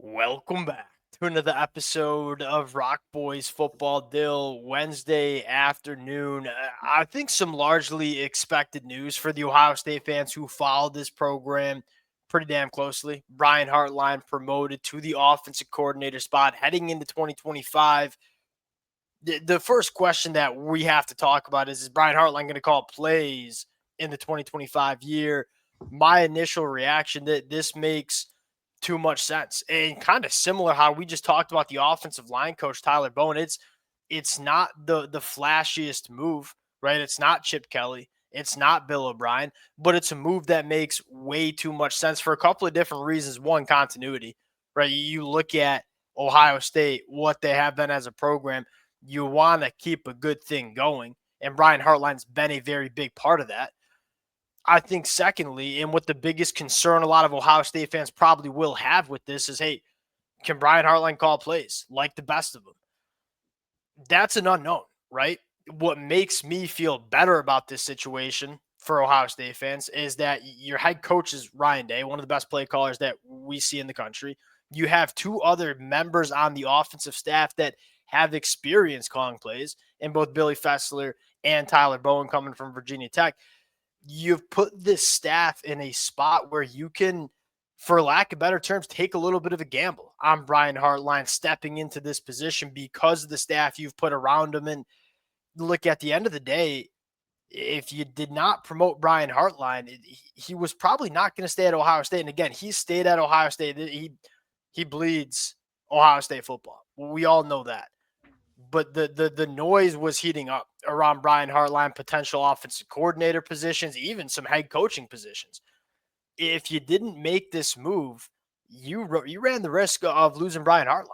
Welcome back to another episode of Rock Boys Football Dill Wednesday afternoon. I think some largely expected news for the Ohio State fans who followed this program pretty damn closely. Brian Hartline promoted to the offensive coordinator spot heading into 2025. The first question that we have to talk about is Brian Hartline going to call plays in the 2025 year? My initial reaction that this makes too much sense, and kind of similar how we just talked about the offensive line coach Tyler Bowen. It's not the flashiest move, right? It's not Chip Kelly, it's not Bill O'Brien, but it's a move that makes way too much sense for a couple of different reasons. One, continuity, right? You look at Ohio State, what they have been as a program, you want to keep a good thing going, and Brian Hartline's been a very big part of that. I think secondly, and what the biggest concern a lot of Ohio State fans probably will have with this is, hey, can Brian Hartline call plays like the best of them? That's an unknown, right? What makes me feel better about this situation for Ohio State fans is that your head coach is Ryan Day, one of the best play callers that we see in the country. You have two other members on the offensive staff that have experience calling plays, in both Billy Fessler and Tyler Bowen coming from Virginia Tech. You've put this staff in a spot where you can, for lack of better terms, take a little bit of a gamble on Brian Hartline stepping into this position because of the staff you've put around him. And look, at the end of the day, if you did not promote Brian Hartline, he was probably not going to stay at Ohio State. And again, he stayed at Ohio State. He bleeds Ohio State football. We all know that. But the noise was heating up around Brian Hartline, potential offensive coordinator positions, even some head coaching positions. If you didn't make this move, you ran the risk of losing Brian Hartline.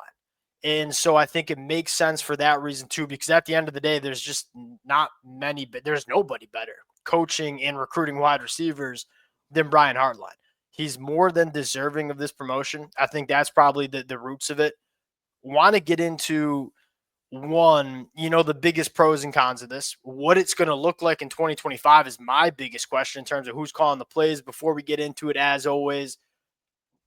And so I think it makes sense for that reason too, because at the end of the day, there's just not many, but there's nobody better coaching and recruiting wide receivers than Brian Hartline. He's more than deserving of this promotion. I think that's probably the roots of it. Want to get into one, the biggest pros and cons of this. What it's going to look like in 2025 is my biggest question in terms of who's calling the plays. Before we get into it, as always,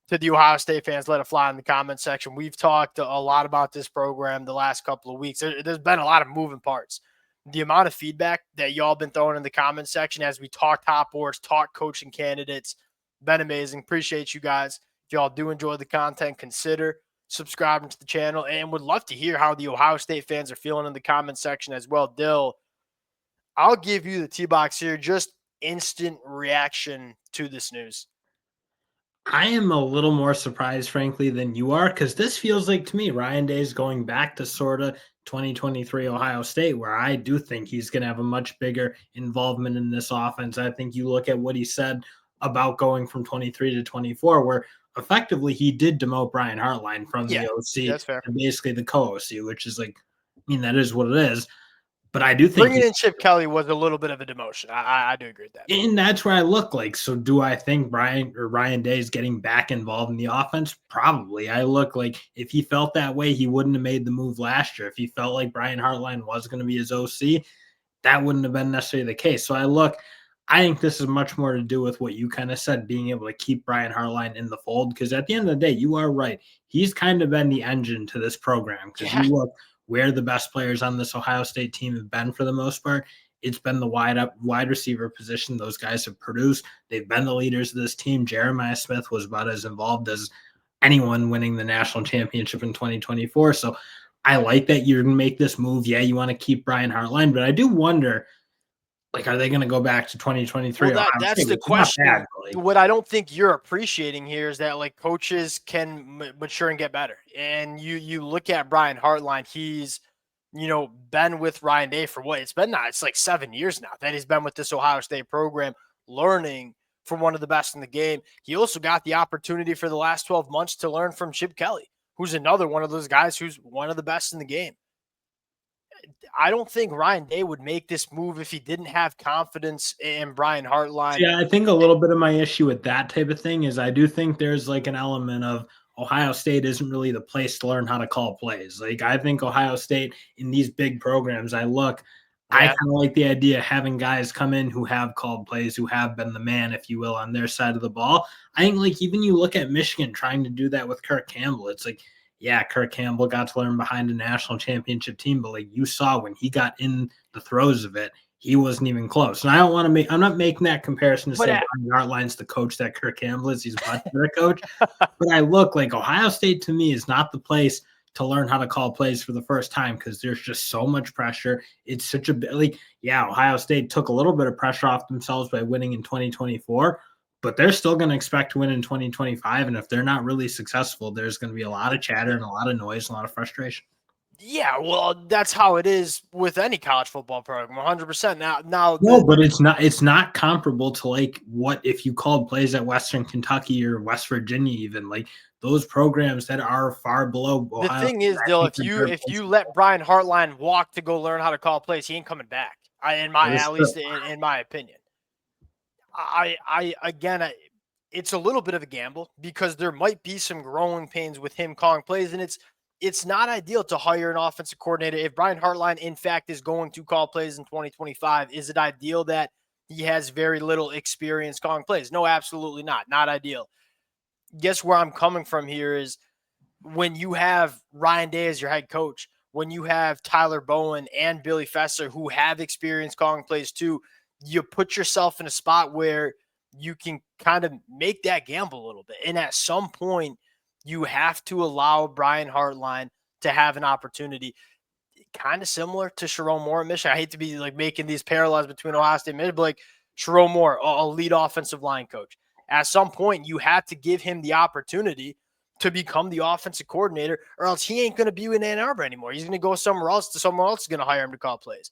to the Ohio State fans, let it fly in the comment section. We've talked a lot about this program the last couple of weeks. There's been a lot of moving parts. The amount of feedback that y'all been throwing in the comment section as we talk top boards, talk coaching candidates, been amazing. Appreciate you guys. If y'all do enjoy the content, consider subscribing to the channel, and would love to hear how the Ohio State fans are feeling in the comment section as well. Dill, I'll give you the T-box here. Just instant reaction to this news. I am a little more surprised, frankly, than you are, because this feels like, to me, Ryan Day's going back to sort of 2023 Ohio State, where I do think he's going to have a much bigger involvement in this offense. I think you look at what he said about going from 23 to 24, where effectively he did demote Brian Hartline from the OC that's fair. and basically the co-OC, which is like, I mean, that is what it is. But I do think bringing in Chip Kelly was a little bit of a demotion. I do agree with that. And that's where I look like. So do I think Ryan Day is getting back involved in the offense? Probably. I look like if he felt that way, he wouldn't have made the move last year. If he felt like Brian Hartline was going to be his OC, that wouldn't have been necessarily the case. So I think this is much more to do with what you kind of said, being able to keep Brian Hartline in the fold. Because at the end of the day, you are right. He's kind of been the engine to this program. Because you look where the best players on this Ohio State team have been for the most part. It's been the wide receiver position. Those guys have produced. They've been the leaders of this team. Jeremiah Smith was about as involved as anyone winning the national championship in 2024. So I like that you're going to make this move. Yeah, you want to keep Brian Hartline, but I do wonder, like, are they going to go back to 2023? Well, that's the question. Bad, what I don't think you're appreciating here is that, like, coaches can mature and get better. And you look at Brian Hartline, he's, been with Ryan Day for what? It's like 7 years now that he's been with this Ohio State program, learning from one of the best in the game. He also got the opportunity for the last 12 months to learn from Chip Kelly, who's another one of those guys who's one of the best in the game. I don't think Ryan Day would make this move if he didn't have confidence in Brian Hartline. Yeah, I think a little bit of my issue with that type of thing is I do think there's like an element of Ohio State isn't really the place to learn how to call plays. Like, I think Ohio State in these big programs, I Yeah. kind of like the idea of having guys come in who have called plays, who have been the man, if you will, on their side of the ball. I think, like, even you look at Michigan trying to do that with Kirk Campbell. It's like, yeah, Kirk Campbell got to learn behind a national championship team, but like you saw when he got in the throes of it, he wasn't even close. And I don't want to make, I'm not making that comparison to But say Brian Hartline's the coach that Kirk Campbell is. He's a much better coach. But I look like Ohio State to me is not the place to learn how to call plays for the first time because there's just so much pressure. It's such a like, yeah, Ohio State took a little bit of pressure off themselves by winning in 2024, but they're still going to expect to win in 2025. And if they're not really successful, there's going to be a lot of chatter and a lot of noise, and a lot of frustration. yeah, well, that's how it is with any college football program, 100%. Now, No, but it's not comparable to like what if you called plays at Western Kentucky or West Virginia, even like those programs that are far below the Ohio thing State. is, I Dill, think if they're you better if you places. let Brian Hartline walk to go learn how to call plays, he ain't coming back. That is At true. least in my opinion. Again, it's a little bit of a gamble because there might be some growing pains with him calling plays, and it's not ideal to hire an offensive coordinator if Brian Hartline, in fact, is going to call plays in 2025. Is it ideal that he has very little experience calling plays? No, absolutely not. Not ideal. Guess where I'm coming from here is when you have Ryan Day as your head coach, when you have Tyler Bowen and Billy Fessler who have experience calling plays too, you put yourself in a spot where you can kind of make that gamble a little bit. And at some point, you have to allow Brian Hartline to have an opportunity, kind of similar to Sharon Moore at Michigan. I hate to be like making these parallels between Ohio State and Michigan, but like Sharon Moore, a lead offensive line coach. At some point, you have to give him the opportunity to become the offensive coordinator, or else he ain't going to be in Ann Arbor anymore. He's going to go somewhere else. Someone else is going to hire him to call plays.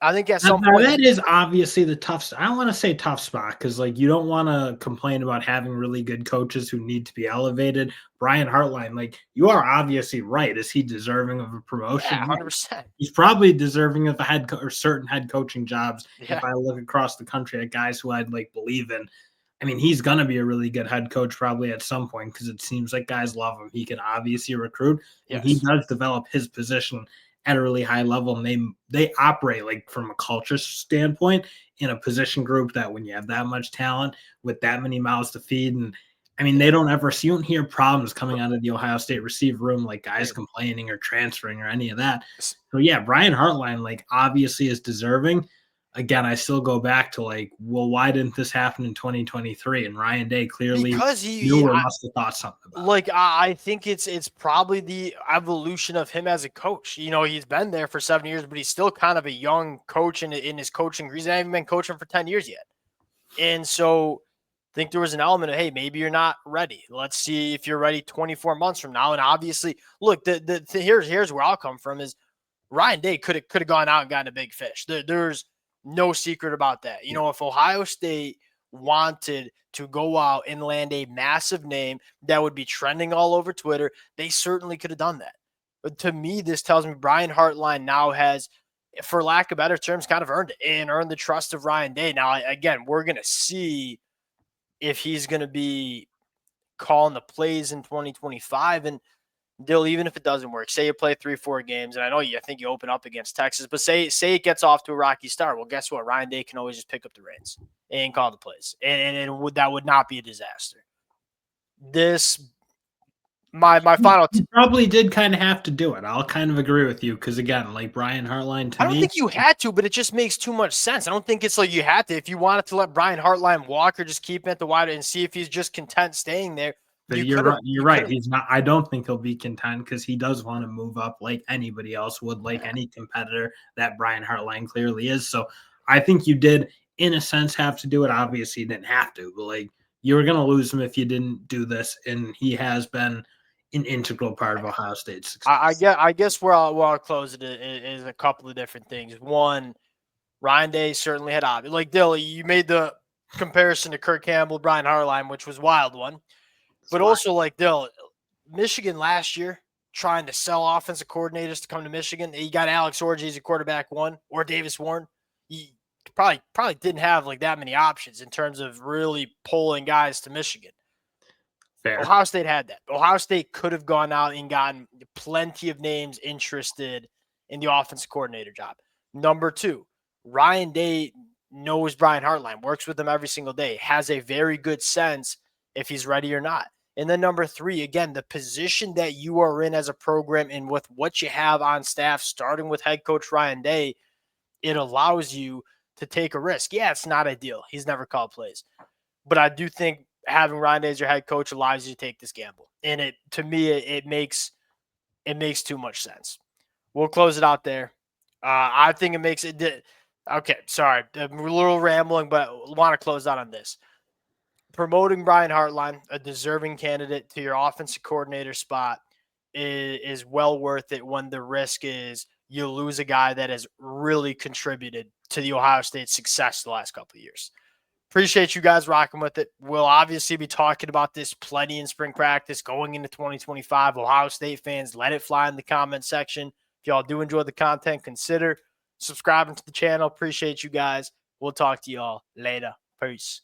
I think at some Now point, that is obviously the tough. I don't want to say tough spot because like you don't want to complain about having really good coaches who need to be elevated. Brian Hartline, like you are obviously right. Is he deserving of a yeah, promotion? Yeah. 100%. He's probably deserving of a or certain head coaching jobs. Yeah. If I look across the country at guys who I'd like believe in, I mean, he's gonna be a really good head coach probably at some point because it seems like guys love him. He can obviously recruit, and he Yes. does develop his position at a really high level, and they operate like from a culture standpoint in a position group that when you have that much talent with that many mouths to feed, and I mean they don't ever see you don't hear problems coming out of the Ohio State receiver room like guys complaining or transferring or any of that. So yeah, Brian Hartline like obviously is deserving. Again, I still go back to like, well, why didn't this happen in 2023? And Ryan Day clearly Because knew or must have thought something about it. like I think it's probably the evolution of him as a coach. You know, he's been there for 7 years, but he's still kind of a young coach in his coaching. He's not even been coaching for 10 years yet. And so I think there was an element of, hey, maybe you're not ready. Let's see if you're ready 24 months from now. And obviously, look, here's where I'll come from is Ryan Day could have gone out and gotten a big fish. There's no secret about that. You know, if Ohio State wanted to go out and land a massive name that would be trending all over Twitter, they certainly could have done that. But to me, this tells me Brian Hartline now has, for lack of better terms, kind of earned it and earned the trust of Ryan Day. Now, again, we're going to see if he's going to be calling the plays in 2025. And Dill, even if it doesn't work, say you play 3-4 games, and I think you open up against Texas, but say it gets off to a rocky start. Well, guess what? Ryan Day can always just pick up the reins and call the plays, and that would not be a disaster. My final. He probably did kind of have to do it. I'll kind of agree with you because again, like Brian Hartline to I don't me, think you had to, but it just makes too much sense. I don't think it's like you had to. If you wanted to let Brian Hartline walk or just keep him at the wide and see if he's just content staying there, you're right. You're right. He's not. I don't think he'll be content because he does want to move up like anybody else would, like any competitor that Brian Hartline clearly is. So I think you did, in a sense, have to do it. Obviously, you didn't have to, but like you were going to lose him if you didn't do this, and he has been an integral part of Ohio State's success. I guess where I'll close it is a couple of different things. One, Ryan Day certainly had options. Like Dilly, you made the comparison to Kirk Campbell, Brian Hartline, which was a wild one. But also like Dill, Michigan last year trying to sell offensive coordinators to come to Michigan. You got Alex Orji as a quarterback one, or Davis Warren. You probably didn't have like that many options in terms of really pulling guys to Michigan. Fair. Ohio State had that. Ohio State could have gone out and gotten plenty of names interested in the offensive coordinator job. Number 2, Ryan Day knows Brian Hartline, works with him every single day, has a very good sense if he's ready or not. And then number 3, again, the position that you are in as a program and with what you have on staff, starting with head coach Ryan Day, it allows you to take a risk. Yeah, it's not ideal. He's never called plays. But I do think having Ryan Day as your head coach allows you to take this gamble. And to me, it makes too much sense. We'll close it out there. I think it makes it. Okay, sorry, a little rambling, but I want to close out on this. Promoting Brian Hartline, a deserving candidate to your offensive coordinator spot, is well worth it when the risk is you lose a guy that has really contributed to the Ohio State success the last couple of years. Appreciate you guys rocking with it. We'll obviously be talking about this plenty in spring practice going into 2025. Ohio State fans, let it fly in the comment section. If y'all do enjoy the content, consider subscribing to the channel. Appreciate you guys. We'll talk to y'all later. Peace.